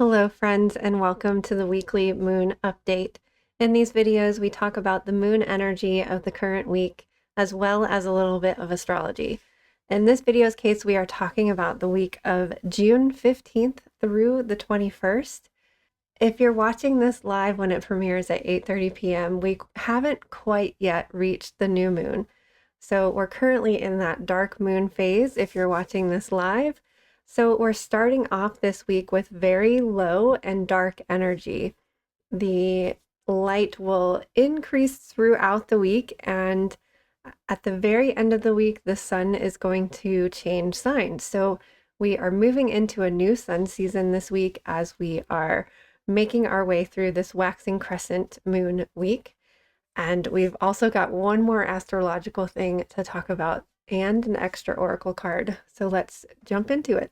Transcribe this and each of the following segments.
Hello friends, and welcome to the weekly moon update. In these videos, we talk about the moon energy of the current week, as well as a little bit of astrology. In this video's case, we are talking about the week of June 15th through the 21st. If you're watching this live when it premieres at 8:30 p.m., we haven't quite yet reached the new moon. So we're currently in that dark moon phase if you're watching this live. So we're starting off this week with very low and dark energy. The light will increase throughout the week, and at the very end of the week, the sun is going to change signs. So we are moving into a new sun season this week as we are making our way through this waxing crescent moon week. And we've also got one more astrological thing to talk about and an extra oracle card. So let's jump into it.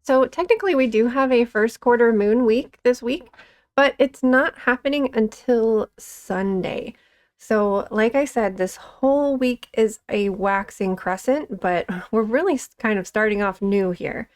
So technically we do have a first quarter moon week this week, but it's not happening until Sunday. So like I said, this whole week is a waxing crescent, but we're really kind of starting off new here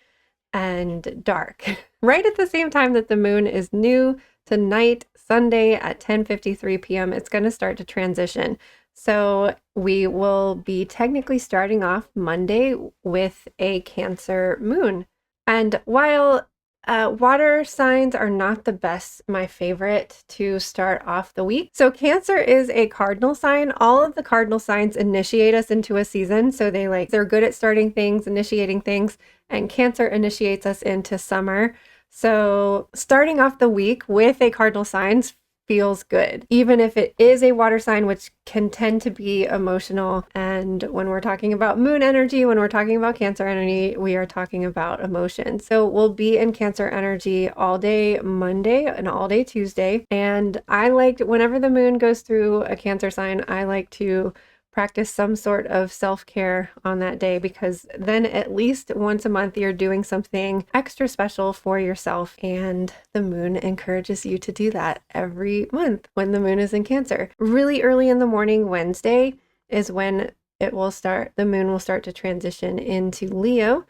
and dark. Right at the same time that the moon is new tonight, Sunday at 10:53 p.m., it's going to start to transition. So we will be technically starting off Monday with a Cancer moon. And while water signs are not the best, my favorite to start off the week. So Cancer is a cardinal sign. All of the cardinal signs initiate us into a season. So they're good at starting things, initiating things, and Cancer initiates us into summer. So starting off the week with a cardinal sign feels good, even if it is a water sign, which can tend to be emotional. And when we're talking about moon energy, when we're talking about Cancer energy, we are talking about emotion. So we'll be in Cancer energy all day Monday and all day Tuesday. And I liked whenever the moon goes through a Cancer sign, I like to practice some sort of self-care on that day, because then at least once a month you're doing something extra special for yourself, and the moon encourages you to do that every month when the moon is in Cancer. Really early in the morning, Wednesday, is when the moon will start to transition into Leo.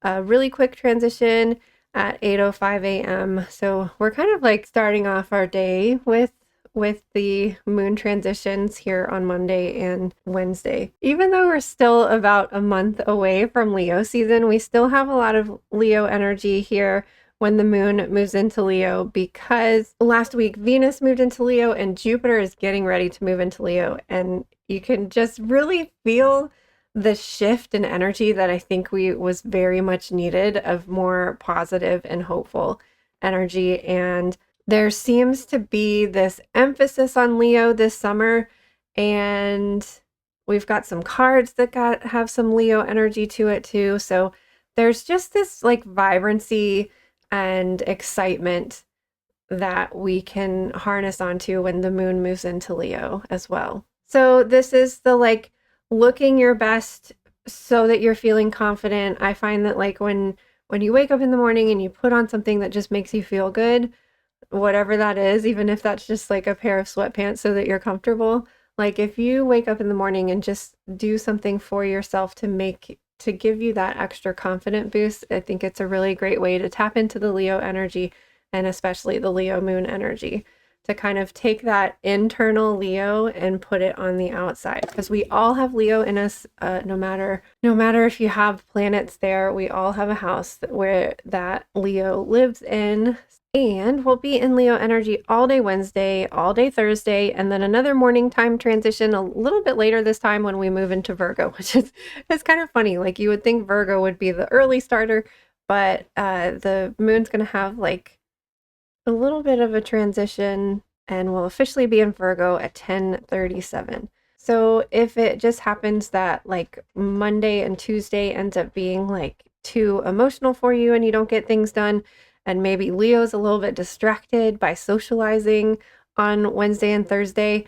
A really quick transition at 8:05 a.m. So we're kind of like starting off our day with the moon transitions here on Monday and Wednesday. Even though we're still about a month away from Leo season, we still have a lot of Leo energy here when the moon moves into Leo, because last week Venus moved into Leo and Jupiter is getting ready to move into Leo. And you can just really feel the shift in energy that I think was very much needed, of more positive and hopeful energy. And there seems to be this emphasis on Leo this summer, and we've got some cards that have some Leo energy to it too. So there's just this like vibrancy and excitement that we can harness onto when the moon moves into Leo as well. So this is the like looking your best so that you're feeling confident. I find that like when you wake up in the morning and you put on something that just makes you feel good, whatever that is, even if that's just like a pair of sweatpants so that you're comfortable. Like if you wake up in the morning and just do something for yourself to give you that extra confident boost, I think it's a really great way to tap into the Leo energy, and especially the Leo moon energy. to kind of take that internal Leo and put it on the outside, because we all have Leo in us. No matter if you have planets there, we all have a house where that Leo lives in. And we'll be in Leo energy all day Wednesday, all day Thursday, and then another morning time transition a little bit later this time when we move into Virgo, which is it's kind of funny. Like, you would think Virgo would be the early starter, but the moon's going to have like a little bit of a transition and will officially be in Virgo at 10:37. So if it just happens that like Monday and Tuesday ends up being like too emotional for you and you don't get things done, and maybe Leo's a little bit distracted by socializing on Wednesday and Thursday,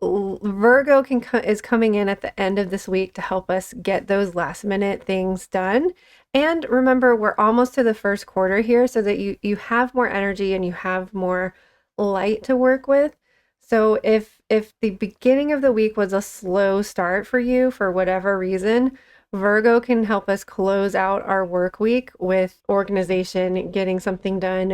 Virgo is coming in at the end of this week to help us get those last minute things done. And remember, we're almost to the first quarter here, so that you have more energy and you have more light to work with. So if the beginning of the week was a slow start for you for whatever reason, Virgo can help us close out our work week with organization, getting something done,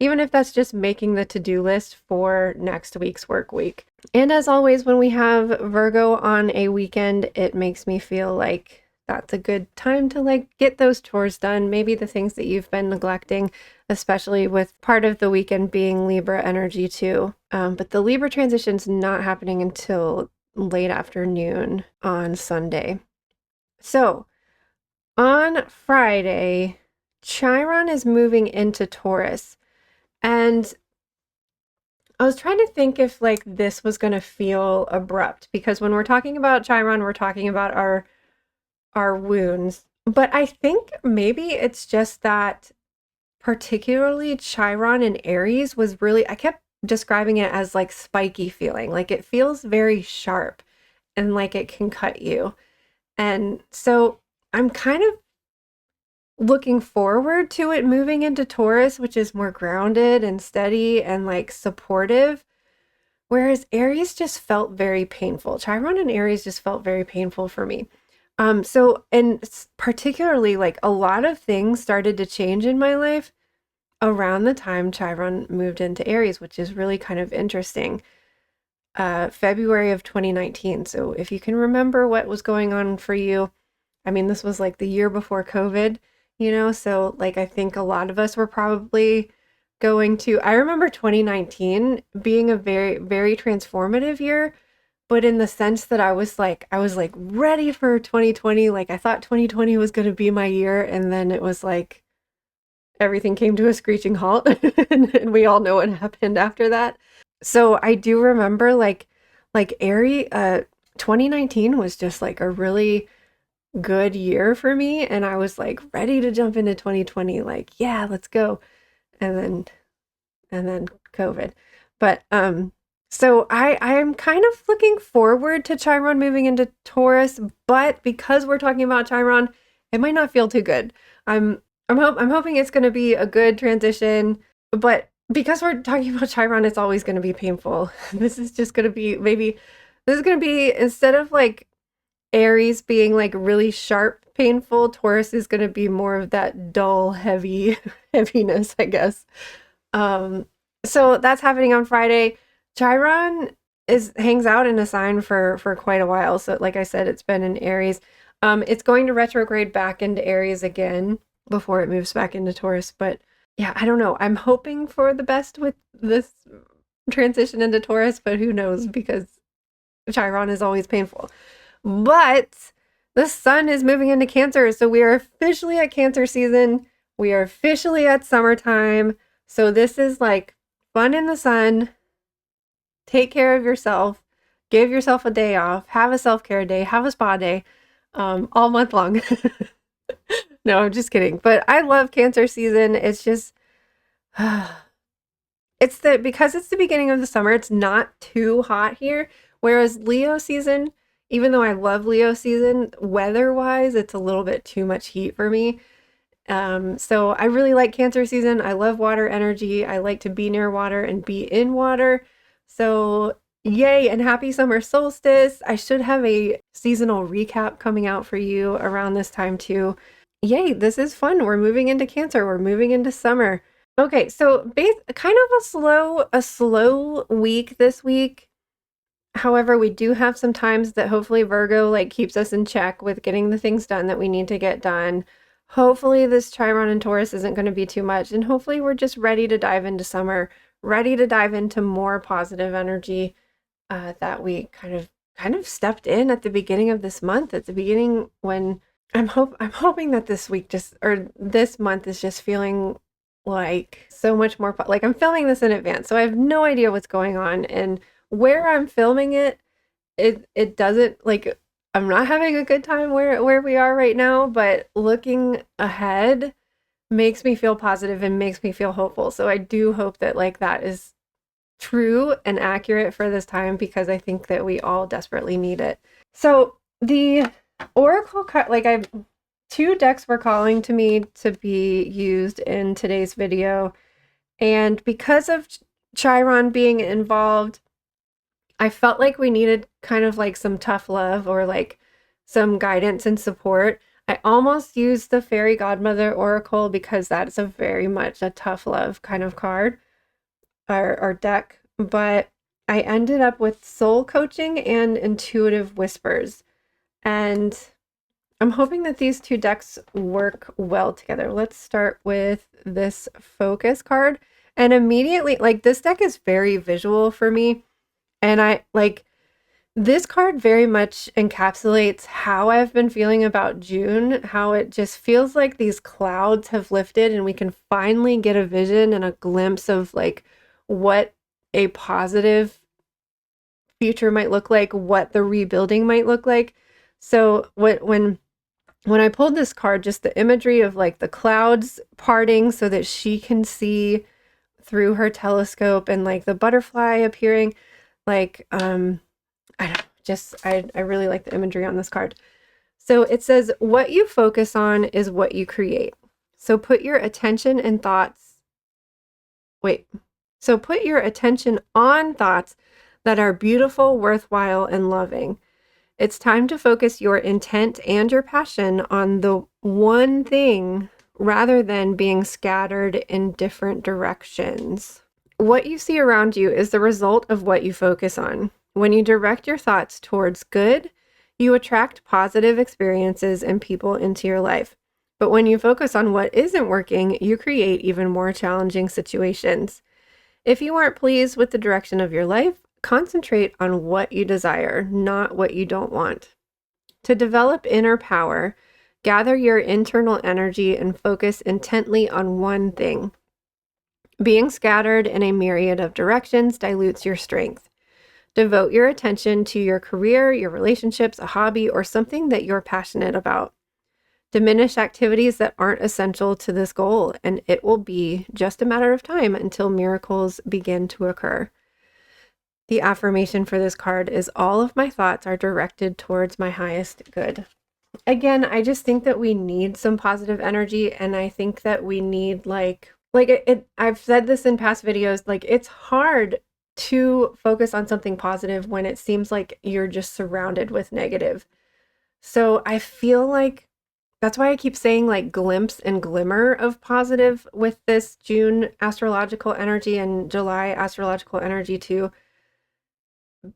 even if that's just making the to-do list for next week's work week. And as always, when we have Virgo on a weekend, it makes me feel like that's a good time to like get those chores done, maybe the things that you've been neglecting, especially with part of the weekend being Libra energy too. But the Libra transition's not happening until late afternoon on Sunday. So on Friday, Chiron is moving into Taurus. And I was trying to think if like this was going to feel abrupt, because when we're talking about Chiron, we're talking about our wounds. But I think maybe it's just that particularly Chiron in Aries was really, I kept describing it as like spiky feeling. Like it feels very sharp and like it can cut you. And so I'm kind of looking forward to it moving into Taurus, which is more grounded and steady and like supportive. Whereas Aries just felt very painful. Chiron and Aries just felt very painful for me. And particularly like a lot of things started to change in my life around the time Chiron moved into Aries, which is really kind of interesting. February of 2019. So if you can remember what was going on for you, I mean, this was like the year before COVID, so like I think a lot of us were probably I remember 2019 being a very, very transformative year, but in the sense that I was like ready for 2020. Like I thought 2020 was going to be my year. And then it was like everything came to a screeching halt and we all know what happened after that. So I do remember like Aries, 2019 was just like a really good year for me. And I was like ready to jump into 2020, like, yeah, let's go. And then COVID. But so I'm kind of looking forward to Chiron moving into Taurus, but because we're talking about Chiron, it might not feel too good. I'm hoping it's going to be a good transition, but because we're talking about Chiron, it's always going to be painful. This is going to be, instead of like Aries being like really sharp, painful, Taurus is going to be more of that dull, heaviness, I guess. So that's happening on Friday. Chiron hangs out in a sign for quite a while. So like I said, it's been in Aries. It's going to retrograde back into Aries again before it moves back into Taurus. But yeah, I don't know. I'm hoping for the best with this transition into Taurus, but who knows, because Chiron is always painful. But the sun is moving into Cancer, so we are officially at Cancer season. We are officially at summertime. So this is like fun in the sun. Take care of yourself. Give yourself a day off. Have a self-care day. Have a spa day. All month long. No, I'm just kidding. But I love Cancer season. It's just because it's the beginning of the summer, it's not too hot here. Whereas Leo season, even though I love Leo season, weather-wise, it's a little bit too much heat for me. So I really like Cancer season. I love water energy. I like to be near water and be in water. So yay, and happy summer solstice. I should have a seasonal recap coming out for you around this time too. Yay, this is fun. We're moving into Cancer. We're moving into summer. Okay, so kind of a slow week this week. However, we do have some times that hopefully Virgo like keeps us in check with getting the things done that we need to get done. Hopefully this Chiron and Taurus isn't going to be too much, and hopefully we're just ready to dive into summer, ready to dive into more positive energy that we kind of stepped in at the beginning of this month. At the beginning when I'm hoping that this week just or this month is just feeling like so much more like I'm filming this in advance, so I have no idea what's going on, and where I'm filming it doesn't like I'm not having a good time where we are right now, but looking ahead makes me feel positive and makes me feel hopeful. So I do hope that like that is true and accurate for this time, because I think that we all desperately need it. So the oracle card, like I've two decks were calling to me to be used in today's video, and because of Chiron being involved, I felt like we needed kind of like some tough love or like some guidance and support. I almost used the Fairy Godmother Oracle because that's a very much a tough love kind of card or deck, but I ended up with Soul Coaching and Intuitive Whispers. And I'm hoping that these two decks work well together. Let's start with this Focus card. And immediately, like, this deck is very visual for me. And I like this card very much encapsulates how I've been feeling about June, how it just feels like these clouds have lifted and we can finally get a vision and a glimpse of like what a positive future might look like, what the rebuilding might look like. So when I pulled this card, just the imagery of like the clouds parting so that she can see through her telescope and like the butterfly appearing, like I don't just I really like the imagery on this card. So it says what you focus on is what you create. So put your attention and thoughts wait. So put your attention on thoughts that are beautiful, worthwhile, and loving. It's time to focus your intent and your passion on the one thing rather than being scattered in different directions. What you see around you is the result of what you focus on. When you direct your thoughts towards good, you attract positive experiences and people into your life. But when you focus on what isn't working, you create even more challenging situations. If you aren't pleased with the direction of your life, concentrate on what you desire, not what you don't want. To develop inner power, gather your internal energy and focus intently on one thing. Being scattered in a myriad of directions dilutes your strength. Devote your attention to your career, your relationships, a hobby, or something that you're passionate about. Diminish activities that aren't essential to this goal, and it will be just a matter of time until miracles begin to occur. The affirmation for this card is all of my thoughts are directed towards my highest good. Again, I just think that we need some positive energy, and I think that we need I've said this in past videos, like it's hard to focus on something positive when it seems like you're just surrounded with negative. So I feel like that's why I keep saying like glimpse and glimmer of positive with this June astrological energy and July astrological energy too,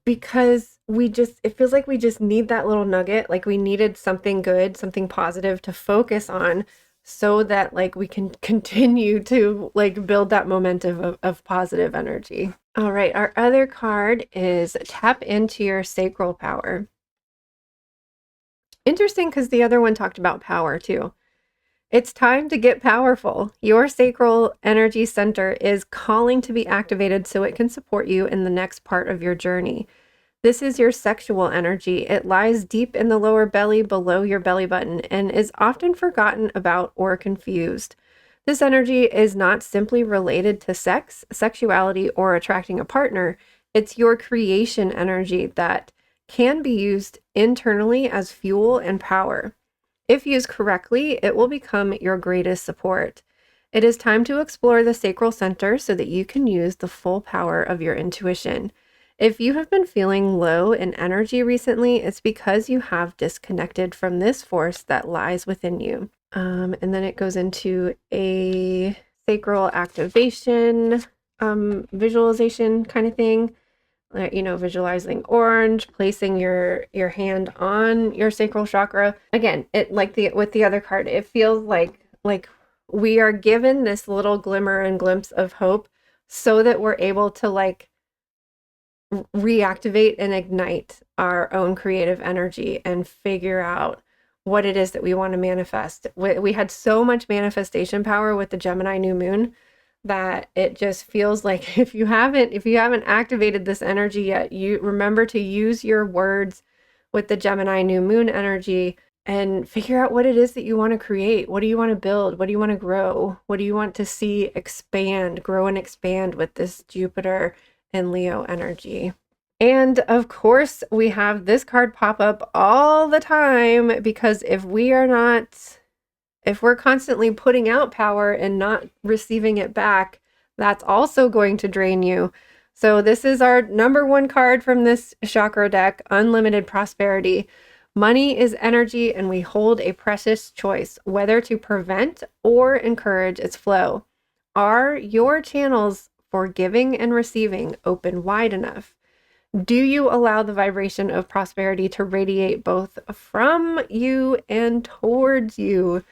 because it feels like we just need that little nugget. Like we needed something good, something positive to focus on so that like we can continue to like build that momentum of positive energy. All right, our other card is tap into your sacral power. Interesting, because the other one talked about power too. It's time to get powerful. Your sacral energy center is calling to be activated so it can support you in the next part of your journey. This is your sexual energy. It lies deep in the lower belly below your belly button and is often forgotten about or confused. This energy is not simply related to sex, sexuality, or attracting a partner. It's your creation energy that can be used internally as fuel and power. If used correctly, it will become your greatest support. It is time to explore the sacral center so that you can use the full power of your intuition. If you have been feeling low in energy recently, it's because you have disconnected from this force that lies within you. And then it goes into a sacral activation, visualization kind of thing. Visualizing orange, placing your hand on your sacral chakra. Again, it with the other card, it feels like we are given this little glimmer and glimpse of hope so that we're able to reactivate and ignite our own creative energy and figure out what it is that we want to manifest. We had so much manifestation power with the Gemini new moon that it just feels like if you haven't activated this energy yet, you remember to use your words with the Gemini new moon energy and figure out what it is that you want to create. What do you want to build? What do you want to grow? What do you want to see expand, grow and expand with this Jupiter and Leo energy? And of course, we have this card pop up all the time because if we're constantly putting out power and not receiving it back, that's also going to drain you. So this is our number one card from this chakra deck, Unlimited Prosperity. Money is energy, and we hold a precious choice whether to prevent or encourage its flow. Are your channels for giving and receiving open wide enough? Do you allow the vibration of prosperity to radiate both from you and towards you?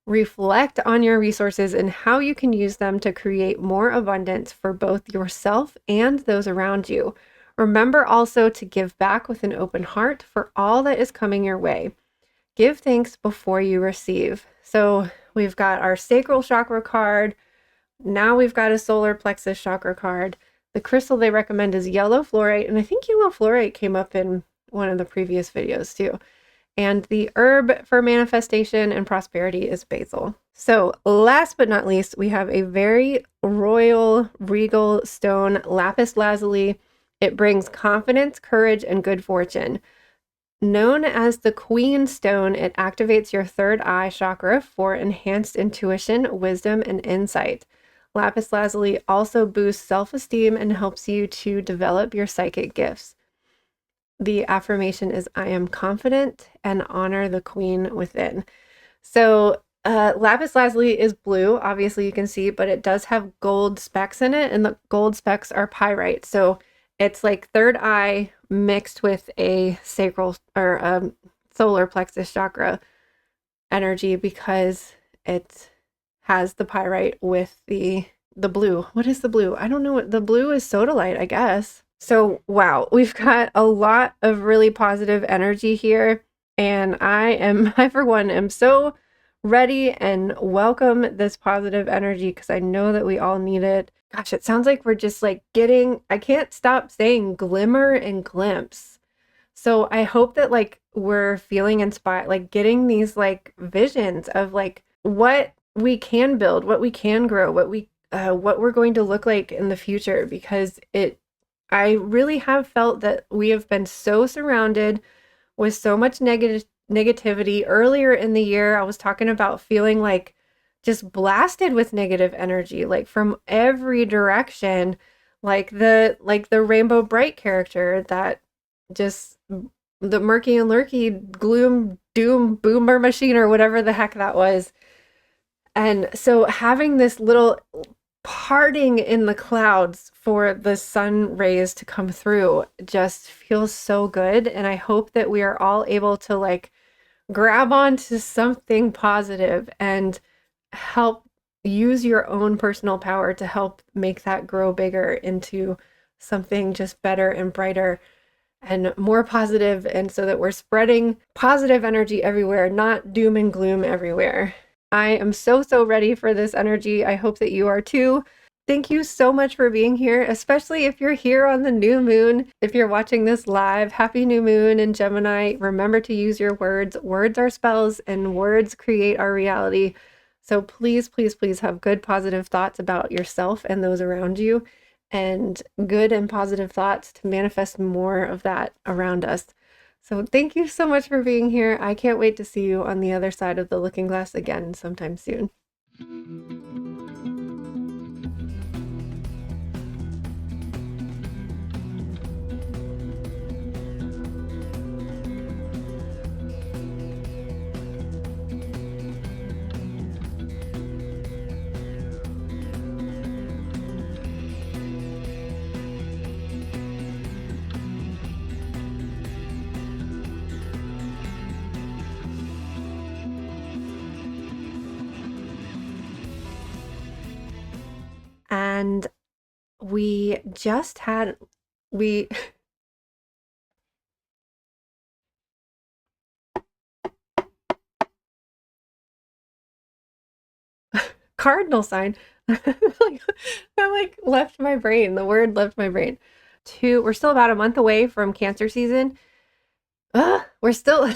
Reflect on your resources and how you can use them to create more abundance for both yourself and those around you. Remember also to give back with an open heart for all that is coming your way. Give thanks before you receive. So we've got our sacral chakra card. Now we've got a solar plexus chakra card. The crystal they recommend is yellow fluorite, and I think yellow fluorite came up in one of the previous videos too. And the herb for manifestation and prosperity is basil. So last but not least, we have a very royal, regal stone, lapis lazuli. It brings confidence, courage, and good fortune. Known as the Queen Stone, it activates your third eye chakra for enhanced intuition, wisdom, and insight. Lapis lazuli also boosts self-esteem and helps you to develop your psychic gifts. The affirmation is, I am confident and honor the queen within. So lapis lazuli is blue, obviously you can see, but it does have gold specks in it, and the gold specks are pyrite. So it's like third eye mixed with a sacral or solar plexus chakra energy because it has the pyrite with the blue. What is the blue? I don't know what the blue is. Sodalite, I guess. So, wow, we've got a lot of really positive energy here. And I for one, am so ready and welcome this positive energy because I know that we all need it. Gosh, it sounds like we're just I can't stop saying glimmer and glimpse. So I hope that we're feeling inspired, getting these visions of what we can build, what we can grow, what we're going to look like in the future, because I really have felt that we have been so surrounded with so much negativity. Earlier in the year, I was talking about feeling just blasted with negative energy, from every direction, the Rainbow Bright character that just the murky and lurky gloom doom boomer machine or whatever the heck that was. And so having this little parting in the clouds for the sun rays to come through just feels so good. And I hope that we are all able to grab onto something positive and help use your own personal power to help make that grow bigger into something just better and brighter and more positive, and so that we're spreading positive energy everywhere, not doom and gloom everywhere. I am so ready for this energy. I hope that you are too. Thank you so much for being here, especially if you're here on the new moon. If you're watching this live, happy new moon in Gemini. Remember to use your words. Words are spells and words create our reality. So please, please, please have good positive thoughts about yourself and those around you, and good and positive thoughts to manifest more of that around us. So thank you so much for being here. I can't wait to see you on the other side of the looking glass again sometime soon. and we just had we cardinal sign. Like, that like left my brain. The word left my brain. We're still about a month away from Cancer season. We're still